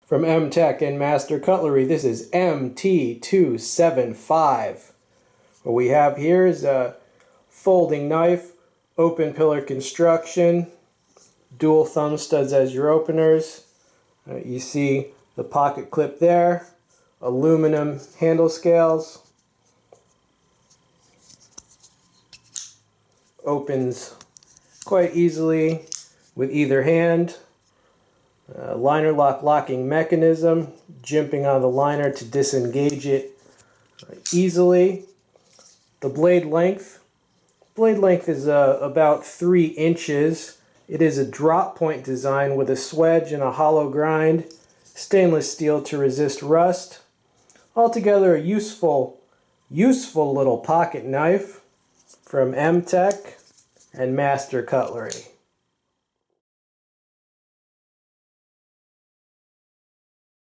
From MTech and Master Cutlery, this is MT-275. What we have here is a folding knife, open pillar construction, dual thumb studs as your openers. You see the pocket clip there, aluminum handle scales, opens quite easily with either hand. Liner lock locking mechanism, jimping on the liner to disengage it easily. The blade length is about 3 inches. It is a drop point design with a swedge and a hollow grind, stainless steel to resist rust. Altogether a useful little pocket knife from MTech and Master Cutlery.